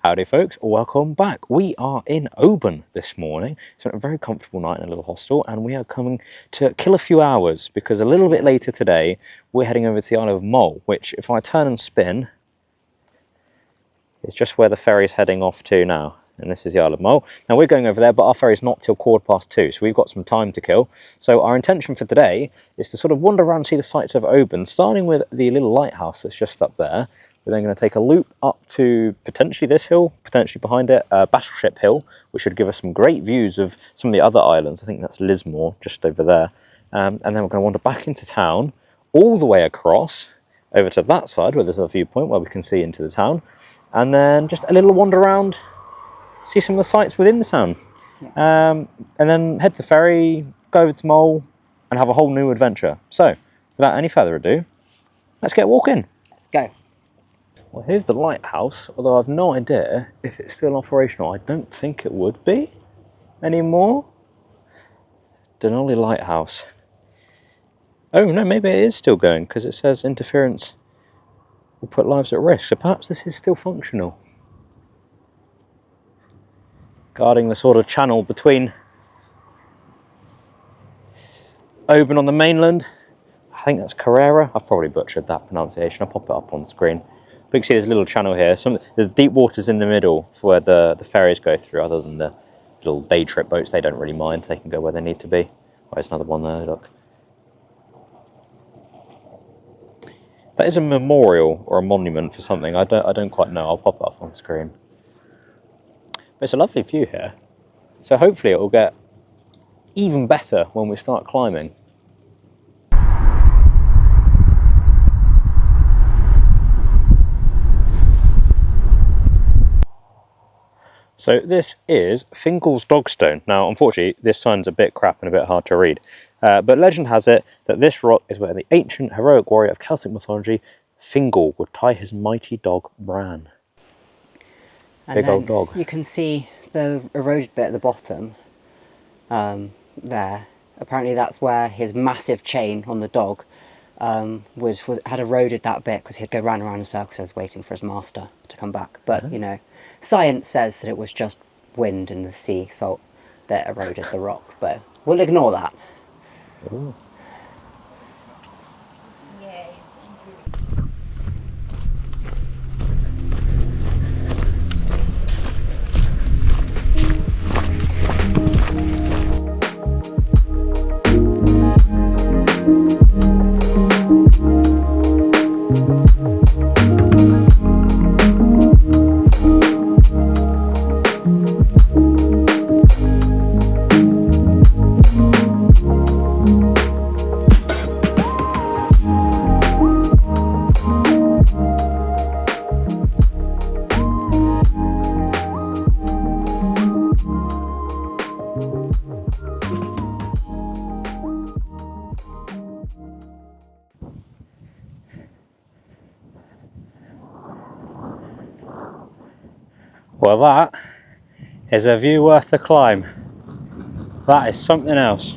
Howdy folks, welcome back. We are in Oban this morning. It's a very comfortable night in a little hostel, and we are coming to kill a few hours because a little bit later today we're heading over to the Isle of Mull, which if I turn and spin is just where the ferry's heading off to now. And this is the Isle of Mull. Now we're going over there, but our ferry's not till 2:15, so we've got some time to kill. So our intention for today is to sort of wander around and see the sights of Oban, starting with the little lighthouse that's just up there. We're then going to take a loop up to potentially this hill, potentially behind it, Battleship Hill, which should give us some great views of some of the other islands. I think that's Lismore, just over there. And then we're going to wander back into town, all the way across, over to that side, where there's a viewpoint where we can see into the town. And then just a little wander around, see some of the sights within the town. And then head to the ferry, go over to Mull, and have a whole new adventure. So, without any further ado, let's get walking. Let's go. Well, here's the lighthouse, although I've no idea if it's still operational. I don't think it would be anymore. Denali Lighthouse. Oh no, maybe it is still going because it says interference will put lives at risk. So perhaps this is still functional. Guarding the sort of channel between Oban on the mainland. I think that's Carrera. I've probably butchered that pronunciation. I'll pop it up on screen. But you can see there's a little channel here. There's deep waters in the middle for where the ferries go through, other than the little day trip boats. They don't really mind. They can go where they need to be. Oh, there's another one there, look. That is a memorial or a monument for something. I don't quite know. I'll pop it up on screen. But it's a lovely view here. So hopefully it will get even better when we start climbing. So this is Fingal's Dogstone. Now, unfortunately, this sign's a bit crap and a bit hard to read. But legend has it that this rock is where the ancient heroic warrior of Celtic mythology, Fingal, would tie his mighty dog Bran. Big old dog. You can see the eroded bit at the bottom there. Apparently that's where his massive chain on the dog had eroded that bit because he'd go round and round in circles waiting for his master to come back. But, you know, science says that it was just wind and the sea salt that eroded the rock, but we'll ignore that. Ooh. Well, that is a view worth the climb. That is something else.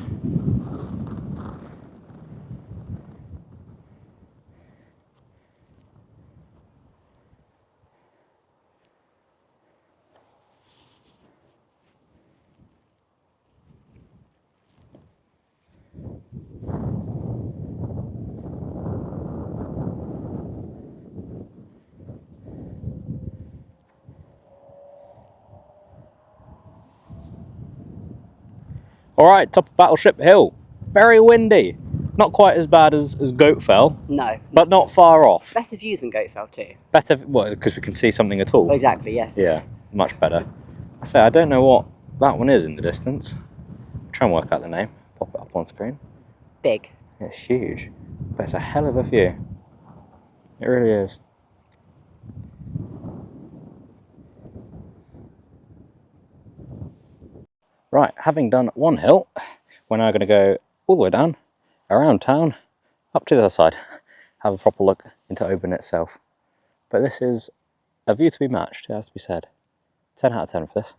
Alright, top of Battleship Hill. Very windy. Not quite as bad as Goatfell. No. But not far off. Better views than Goatfell too. Better, well, because we can see something at all. Exactly, yes. Yeah, much better. I don't know what that one is in the distance. Try and work out the name. Pop it up on screen. Big. It's huge. But it's a hell of a view. It really is. Right, having done one hill, we're now going to go all the way down, around town, up to the other side, have a proper look into Oban itself. But this is a view to be matched, it has to be said. 10 out of 10 for this.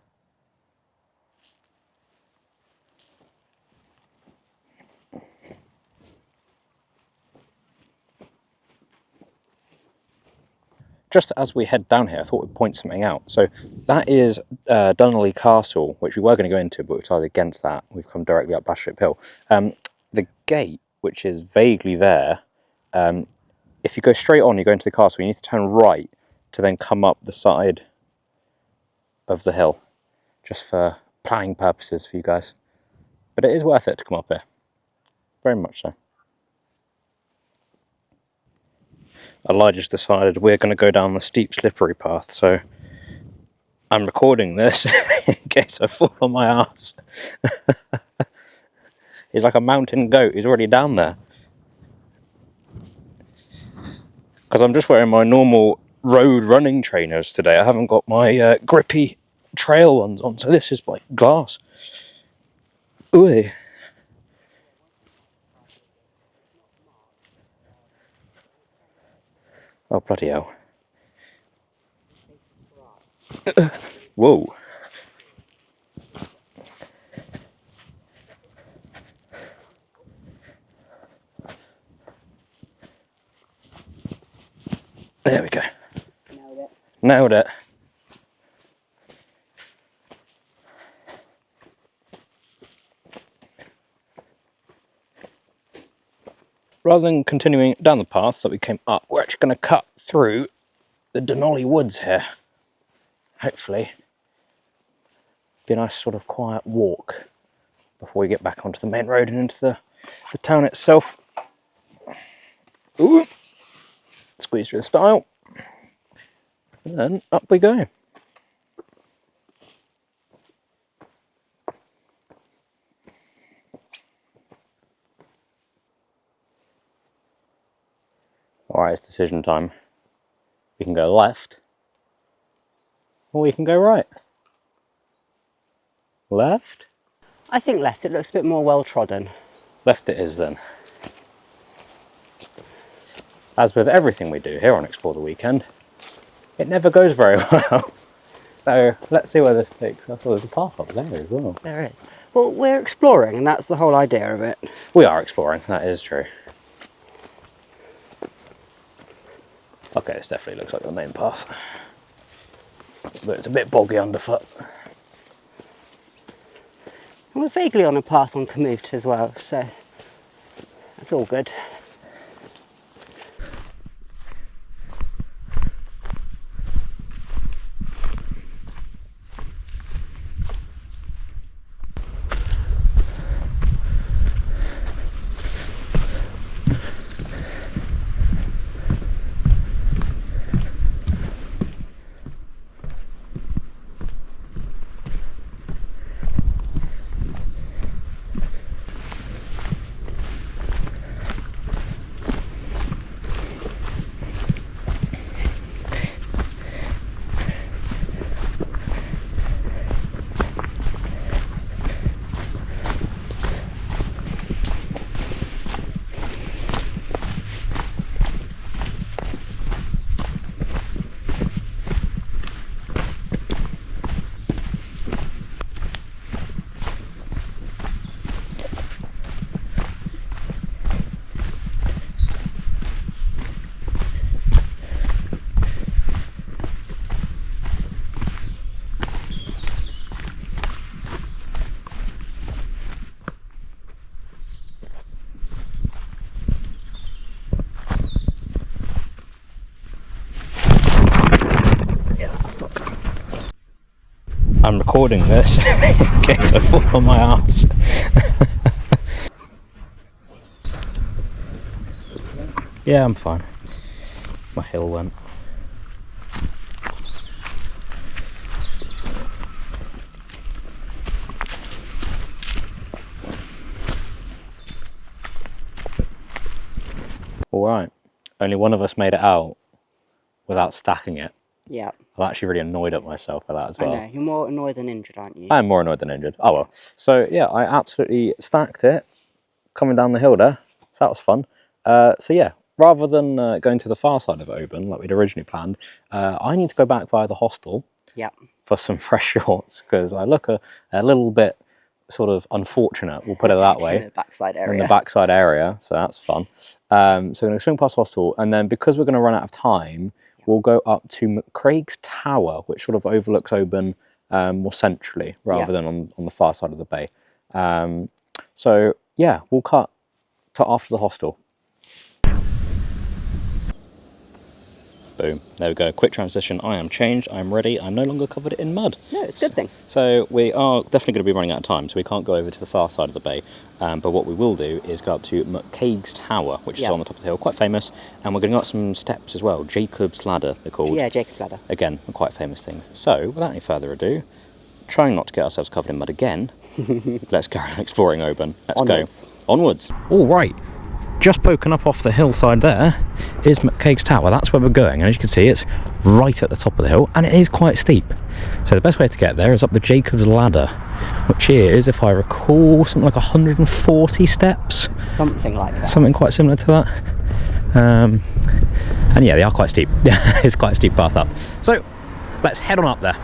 just as we head down here, I thought we'd point something out. So that is Dunolly Castle, which we were going to go into, but we decided against that. We've come directly up Battleship Hill. The gate, which is vaguely there, if you go straight on, you go into the castle, you need to turn right to then come up the side of the hill, just for planning purposes for you guys. But it is worth it to come up here, very much so. Elijah's decided we're going to go down the steep, slippery path, so I'm recording this in case I fall on my ass. He's like a mountain goat, he's already down there. Because I'm just wearing my normal road running trainers today. I haven't got my grippy trail ones on, so this is like glass. Ooh. Oh, bloody hell. Whoa. There we go. Nailed it. Nailed it. Rather than continuing down the path that we came up, we're actually going to cut through the Dunolly woods here. Hopefully. Be a nice sort of quiet walk before we get back onto the main road and into the town itself. Ooh. Squeeze through the stile. And then up we go. Alright, it's decision time. We can go left, or we can go right. Left? I think left. It looks a bit more well trodden. Left it is then. As with everything we do here on Explore the Weekend, it never goes very well. So let's see where this takes us. Oh, there's a path up there as well. There is. Well, we're exploring, and that's the whole idea of it. We are exploring, that is true. Okay, this definitely looks like the main path. But it's a bit boggy underfoot. And we're vaguely on a path on Commute as well, so that's all good. I'm recording this in case I fall on my ass. Yeah, I'm fine. My hill went. Alright, only one of us made it out without stacking it. Yeah. I'm actually really annoyed at myself for that as well. I know, you're more annoyed than injured, aren't you? I'm more annoyed than injured. Oh well. So yeah, I absolutely stacked it coming down the hill there. So that was fun. So yeah, rather than going to the far side of Oban like we'd originally planned, I need to go back via the hostel for some fresh shorts because I look a little bit sort of unfortunate, we'll put it that way. In the backside area. In the backside area, so that's fun. So we're going to swing past the hostel, and then because we're going to run out of time, we'll go up to McCaigs Tower, which sort of overlooks Oban more centrally rather than on the far side of the bay. So yeah, we'll cut to after the hostel. Boom, there we go, quick transition. I am changed, I'm ready, I'm no longer covered in mud. No, it's a good thing. So we are definitely going to be running out of time, so we can't go over to the far side of the bay. But what we will do is go up to McCaigs Tower, which is on the top of the hill, quite famous. And we're going to go up some steps as well, Jacob's Ladder they're called. Yeah, Jacob's Ladder. Again, quite famous things. So without any further ado, trying not to get ourselves covered in mud again, let's go exploring Oban. Let's go. Onwards. All right. Just poking up off the hillside there is McCaigs Tower. That's where we're going, and as you can see, it's right at the top of the hill, and it is quite steep. So the best way to get there is up the Jacob's Ladder, which is, if I recall, something like 140 steps. Something like that. Something quite similar to that. And yeah, they are quite steep. It's quite a steep path up. So let's head on up there.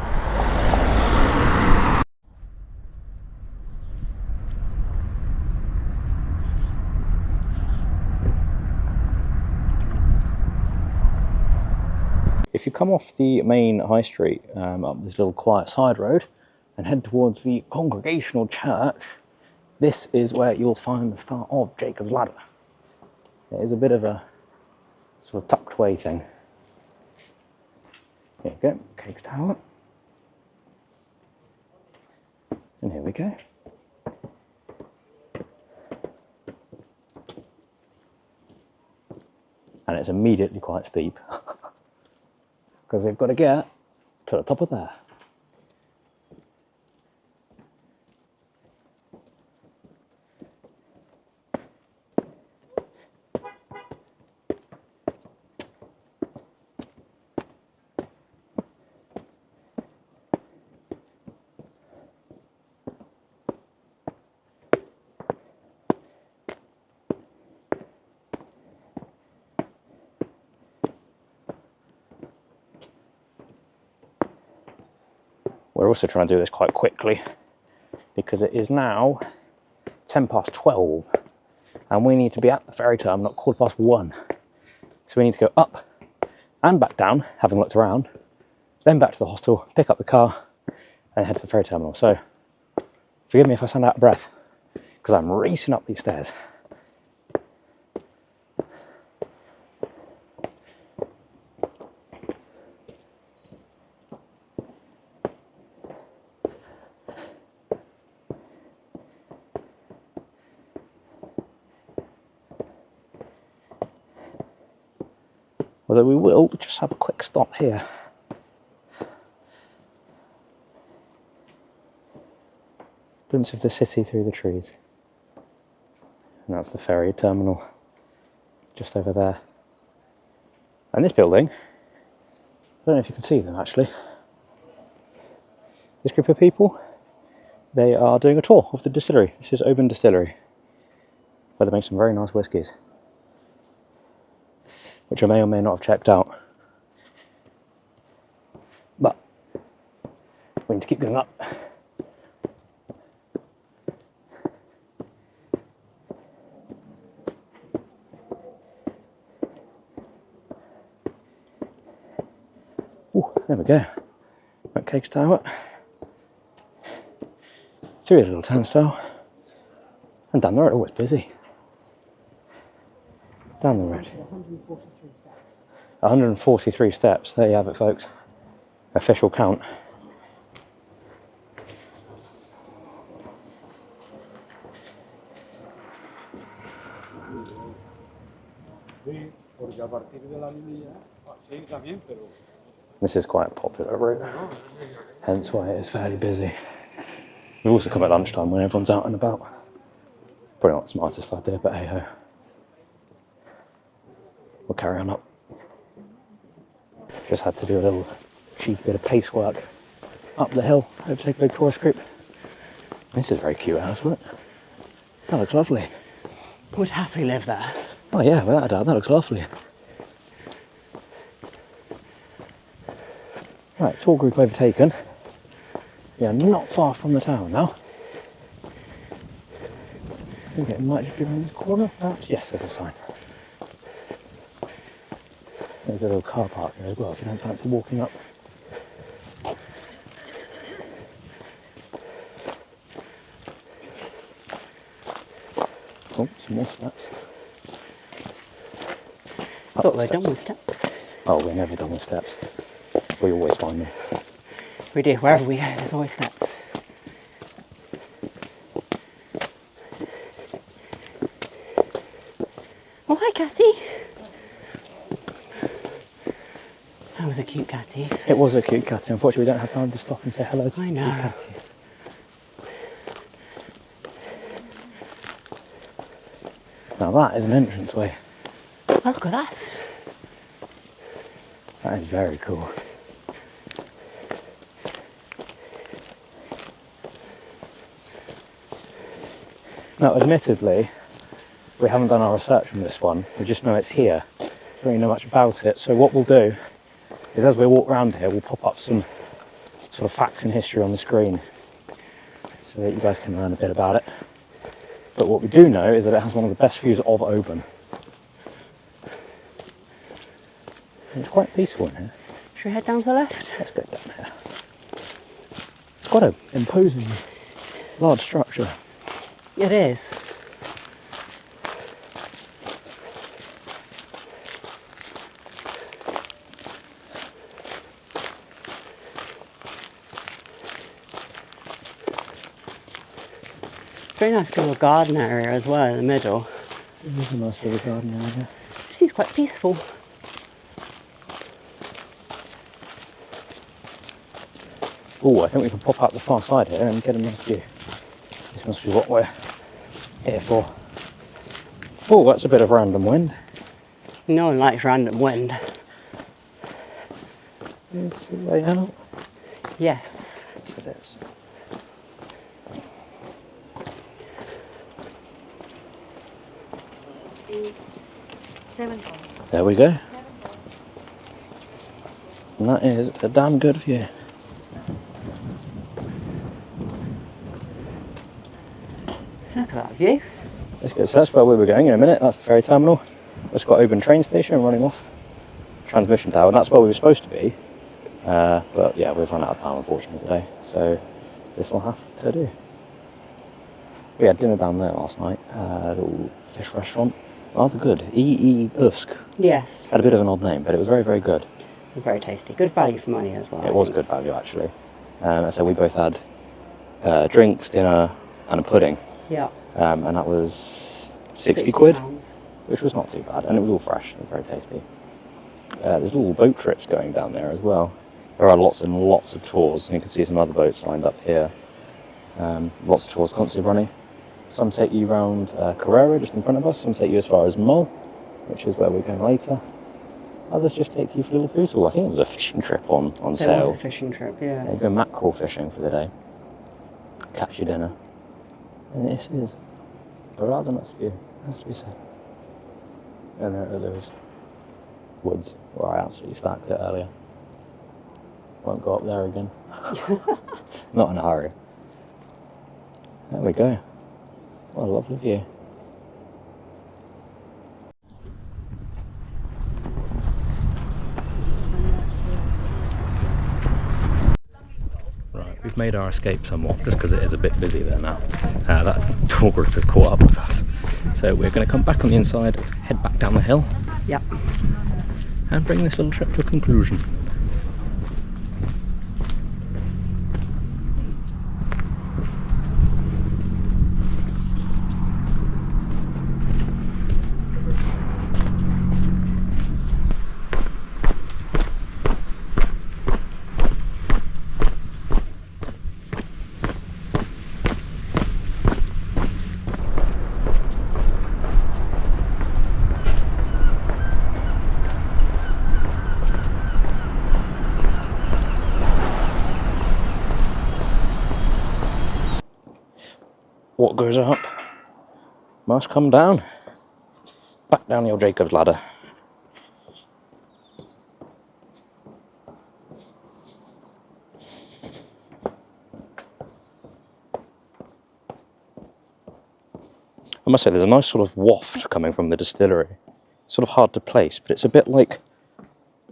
If you come off the main high street, up this little quiet side road, and head towards the Congregational Church, this is where you'll find the start of Jacob's Ladder. It is a bit of a sort of tucked away thing. Here we go, McCaigs Tower. And here we go. And it's immediately quite steep. Because we've got to get to the top of there. We're also trying to do this quite quickly because it is now 12:10 and we need to be at the ferry terminal at 1:15. So we need to go up and back down, having looked around, then back to the hostel, pick up the car and head to the ferry terminal. So forgive me if I sound out of breath because I'm racing up these stairs. Although we will just have a quick stop here. Glimpse of the city through the trees. And that's the ferry terminal just over there. And this building, I don't know if you can see them actually. This group of people, they are doing a tour of the distillery. This is Oban Distillery, where they make some very nice whiskies, which I may or may not have checked out. But we need to keep going up. Ooh, there we go. McCaigs Tower. Through a little turnstile. And down the road, oh, it's busy. Down the road. 143 steps. There you have it, folks. Official count. This is quite a popular route, hence why it is fairly busy. We've also come at lunchtime when everyone's out and about. Probably not the smartest idea, but hey ho. We'll carry on up. Just had to do a little cheeky bit of pace work up the hill, overtake a big tourist group. This is a very cute house, look. That looks lovely. Would happily live there. Oh yeah, without a doubt, that looks lovely. Right, tour group overtaken. We are not far from the tower now. I think it might just be around this corner, perhaps. Yes, there's a sign. There's a little car park here as well if you don't fancy walking up. Oh, some more steps. I thought we were done with steps. Oh, we're never done with steps. We always find them. We do, wherever we go, there's always steps. Oh, hi, Catty. That was a cute catty. It was a cute catty. Unfortunately, we don't have time to stop and say hello to I the know. cute catty. Now that is an entranceway. Oh, look at that. That is very cool. Now, admittedly, we haven't done our research on this one. We just know it's here. We don't really know much about it. So what we'll do is, as we walk around here, we'll pop up some sort of facts and history on the screen so that you guys can learn a bit about it. But what we do know is that it has one of the best views of Oban. And it's quite peaceful in here. Should we head down to the left? Let's go down here. It's quite an imposing, large structure. It is. Very nice little garden area as well in the middle. It is a nice little garden area. It seems quite peaceful. Oh, I think we can pop out the far side here and get a nice view. This must be what we're here for. Oh, that's a bit of random wind. No one likes random wind. Is it way out? Yes. Yes, it is. There we go. And that is a damn good view. Look at that view. Let's go. So that's where we were going in a minute. That's the ferry terminal. It's got Oban train station running off. Transmission tower, and that's where we were supposed to be. But yeah, we've run out of time unfortunately today. So this will have to do. We had dinner down there last night. A little fish restaurant. Rather good. E.E. Busk. Yes. Had a bit of an odd name, but it was very, very good. It was very tasty. Good value for money as well. It was good value actually. So we both had drinks, dinner, and a pudding. Yeah. And that was 60 quid, £60. which was not too bad, and it was all fresh and very tasty. There's little boat trips going down there as well. There are lots and lots of tours, and you can see some other boats lined up here. Lots of tours constantly running. Some take you round Carrera, just in front of us. Some take you as far as Mull, which is where we're going later. Others just take you for a little food tour. I think it was a fishing trip on sale. It was a fishing trip, yeah. You go mackerel fishing for the day. Catch your dinner. And this is a rather nice view, has to be said. And there are those woods where I absolutely stacked it earlier. Won't go up there again. Not in a hurry. There we go. What a lovely view. Right, we've made our escape somewhat, just because it is a bit busy there now. That tour group has caught up with us. So we're going to come back on the inside, head back down the hill. Yep. And bring this little trip to a conclusion. What goes up must come down. Back down the old Jacob's ladder. I must say there's a nice sort of waft coming from the distillery. Sort of hard to place, but it's a bit like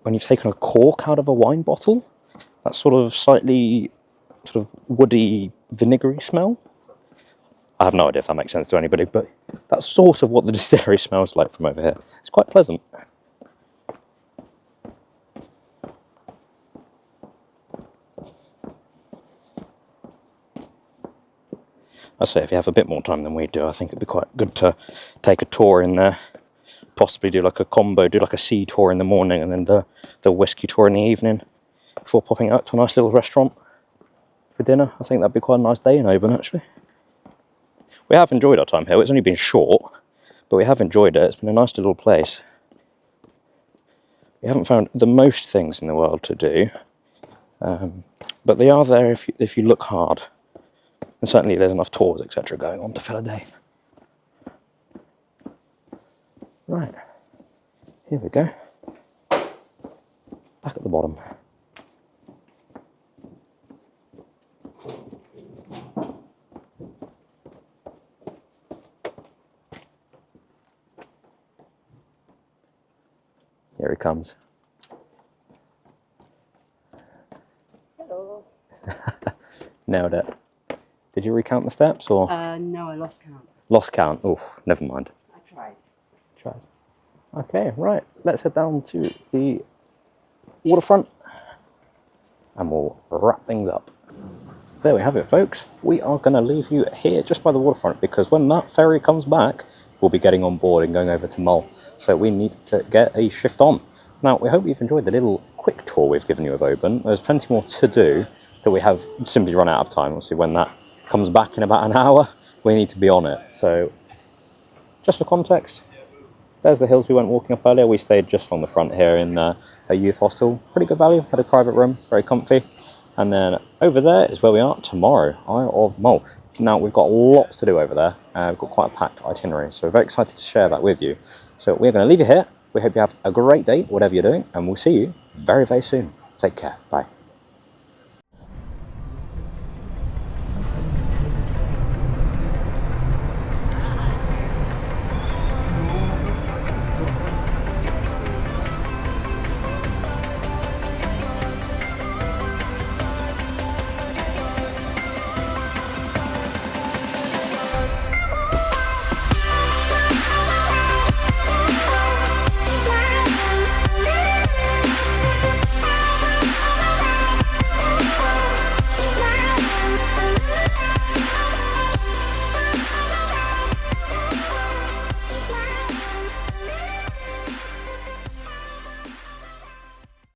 when you've taken a cork out of a wine bottle, that sort of slightly sort of woody, vinegary smell. I have no idea if that makes sense to anybody, but that's sort of what the distillery smells like from over here. It's quite pleasant. I say, if you have a bit more time than we do, I think it'd be quite good to take a tour in there. Possibly do like a combo, do like a sea tour in the morning and then the whiskey tour in the evening before popping out to a nice little restaurant for dinner. I think that'd be quite a nice day in Oban, actually. We have enjoyed our time here. It's only been short, but we have enjoyed it. It's been a nice little place. We haven't found the most things in the world to do, but they are there if you look hard. And certainly there's enough tours, etc. going on to fill a day. Right, here we go. Back at the bottom. Here he comes. Hello. Nailed it. Did you recount the steps or? No, I lost count. Lost count. Oof, never mind. I tried. Okay, right. Let's head down to the waterfront and we'll wrap things up. There we have it, folks. We are going to leave you here just by the waterfront because when that ferry comes back, we'll be getting on board and going over to Mull. So we need to get a shift on. Now, we hope you've enjoyed the little quick tour we've given you of Oban. There's plenty more to do that we have simply run out of time. Obviously, when that comes back in about an hour, we need to be on it. So, just for context, there's the hills we went walking up earlier. We stayed just on the front here in a youth hostel. Pretty good value, had a private room, very comfy. And then over there is where we are tomorrow, Isle of Mull. Now, we've got lots to do over there. We've got quite a packed itinerary, so we're very excited to share that with you. So we're going to leave you here. We hope you have a great day, whatever you're doing, and we'll see you very, very soon. Take care. Bye.